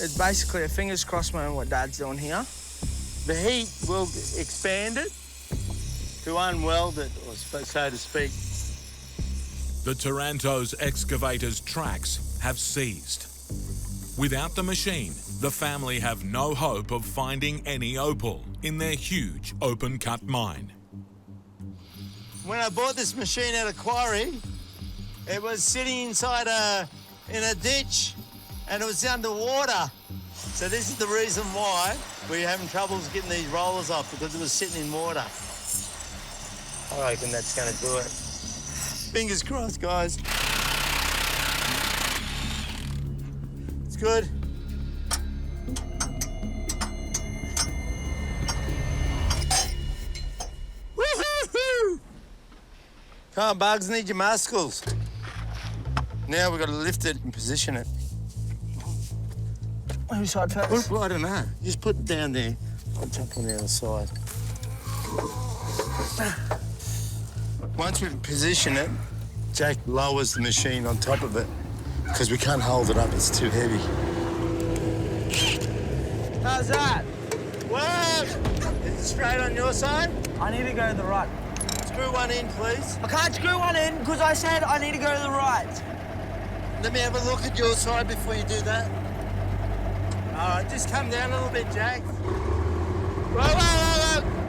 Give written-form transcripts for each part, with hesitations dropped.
It's basically a fingers crossed moment what Dad's doing here. The heat will expand it to unweld it, or so to speak. The Tarantos excavator's tracks have seized. Without the machine, the family have no hope of finding any opal in their huge open-cut mine. When I bought this machine at a quarry, it was sitting inside in a ditch, and it was underwater. So this is the reason why we're having troubles getting these rollers off, because it was sitting in water. I reckon that's going to do it. Fingers crossed, guys. It's good. Woo-hoo-hoo! Come on, Bugs, need your muscles. Now we've got to lift it and position it. Whose side first? I don't know. Just put it down there. I'll jump on the other side. Once we position it, Jack lowers the machine on top of it because we can't hold it up, it's too heavy. How's that? Work! Is it straight on your side? I need to go to the right. Screw one in, please. I can't screw one in because I said I need to go to the right. Let me have a look at your side before you do that. All right, just come down a little bit, Jack. Whoa, whoa, whoa, whoa.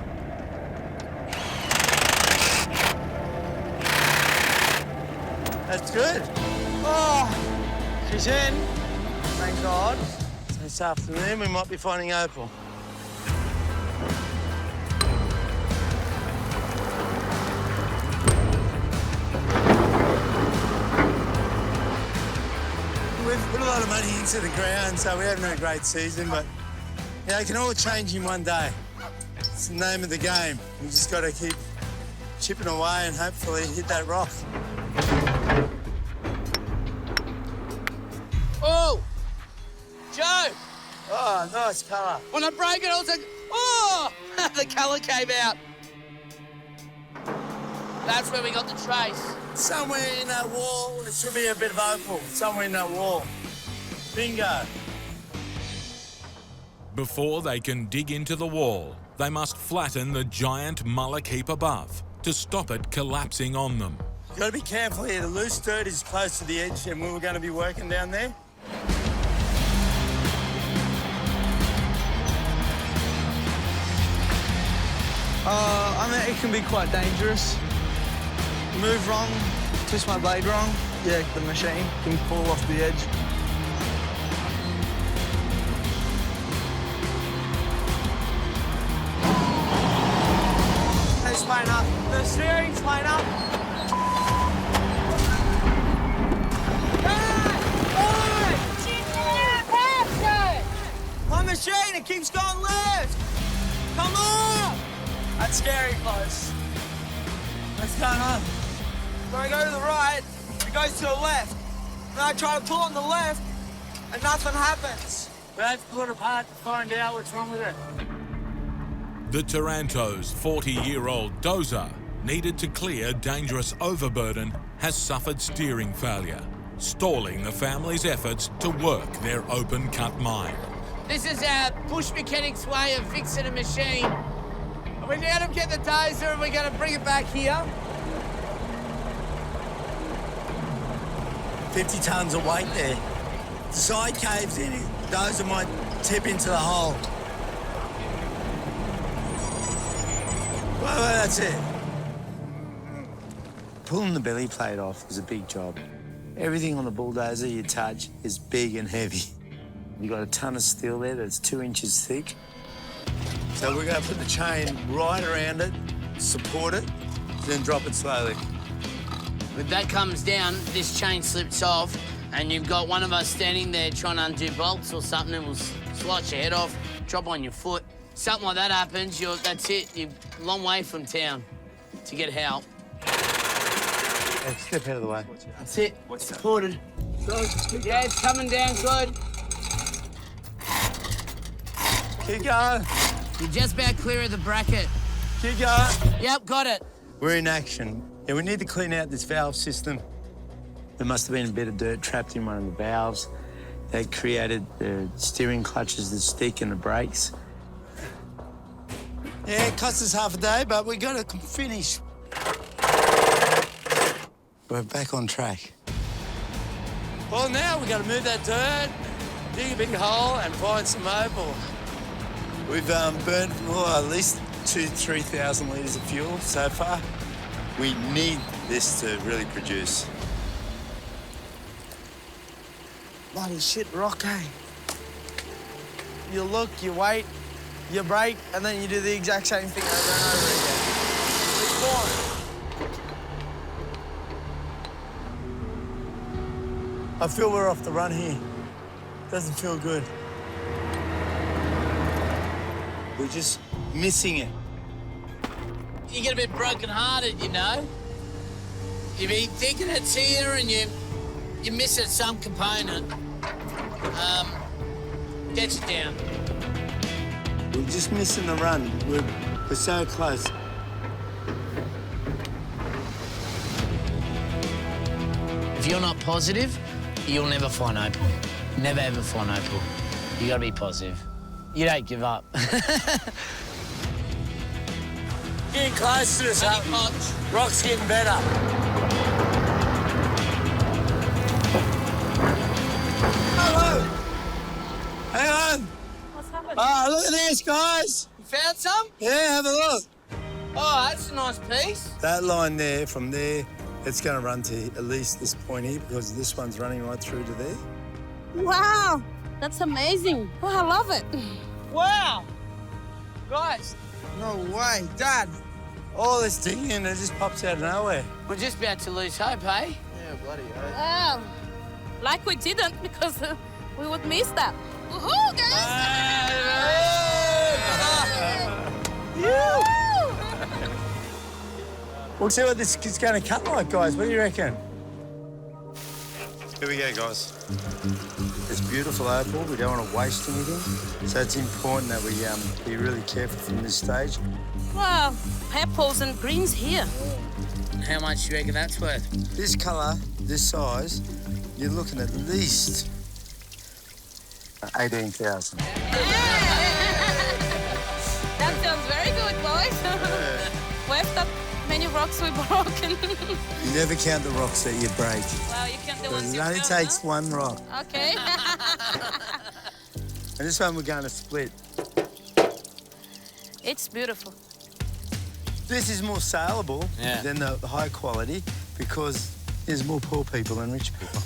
That's good. Oh, she's in. Thank God. So this afternoon we might be finding opal. We've put a lot of money into the ground, so we haven't had a great season, but yeah, it can all change in one day. It's the name of the game. We just got to keep chipping away and hopefully hit that rock. Oh! Joe! Oh, nice colour. When I broke it, I was like, oh! The colour came out. That's where we got the trace. Somewhere in that wall, there should be a bit of opal. Somewhere in that wall. Bingo. Before they can dig into the wall, they must flatten the giant mullock heap above to stop it collapsing on them. You've got to be careful here. The loose dirt is close to the edge, and we were going to be working down there. I mean, it can be quite dangerous. Move wrong, twist my blade wrong. Yeah, the machine can fall off the edge. It's playing up. The steering's playing up. My machine, it keeps going left. Come on! That's scary close. What's going on? When I go to the right, it goes to the left. Then I try to pull on the left, and nothing happens. We have to pull it apart to find out what's wrong with it. The Tarantos' 40-year-old dozer, needed to clear dangerous overburden, has suffered steering failure, stalling the family's efforts to work their open-cut mine. This is our bush mechanics way of fixing a machine. We're going to get the dozer and we're going to bring it back here. 50 tonnes of weight there. The side caves in, the dozer might tip into the hole. Well, that's it. Pulling the belly plate off is a big job. Everything on the bulldozer you touch is big and heavy. You've got a ton of steel there that's 2 inches thick. So we're going to put the chain right around it, support it, then drop it slowly. If that comes down, this chain slips off, and you've got one of us standing there trying to undo bolts or something, and we'll slice your head off, drop on your foot. Something like that happens, that's it. You're a long way from town to get help. Hey, step out of the way. That's it. Supported. Yeah, it's coming down good. Keep going. You're just about clear of the bracket. Keep going. Yep, got it. We're in action. Yeah, we need to clean out this valve system. There must have been a bit of dirt trapped in one of the valves. that created the steering clutches, the stick and the brakes. Yeah, it cost us half a day, but we got to finish. We're back on track. Well, now we've got to move that dirt, dig a big hole and find some opal. We've burned at least 2,000 to 3,000 litres of fuel so far. We need this to really produce. Bloody shit rock, eh? You look, you wait, you brake, and then you do the exact same thing over and over again. It's boring. I feel we're off the run here. Doesn't feel good. We're just missing it. You get a bit broken-hearted, you know. You be thinking it's here and you miss it some component. Gets you down. We're just missing the run. We're so close. If you're not positive, you'll never find opal. Never ever find opal. You gotta be positive. You don't give up. Getting close to us, Rock's getting better. Hello. Hang on. What's happening? Oh, look at this, guys. You found some? Yeah, have a look. Oh, that's a nice piece. That line there, from there, it's going to run to at least this point here because this one's running right through to there. Wow, that's amazing. Oh, I love it. Wow! Guys, no way. Dad. All this digging and it just pops out of nowhere. We're just about to lose hope, eh? Yeah, bloody hell. Wow. Like we didn't because we would miss that. Woohoo, guys! We'll see what this is going to cut like, guys. What do you reckon? Here we go, guys. It's beautiful opal. We don't want to waste anything. So it's important that we be really careful from this stage. Wow, purples and greens here. How much do you reckon that's worth? This colour, this size, you're looking at least 18,000. That sounds very good, boys. Where's that many rocks we broken? You never count the rocks that you break. Wow, you count the ones It you only found, takes huh? one rock. Okay. And this one we're going to split. It's beautiful. This is more saleable than the high quality because there's more poor people than rich people.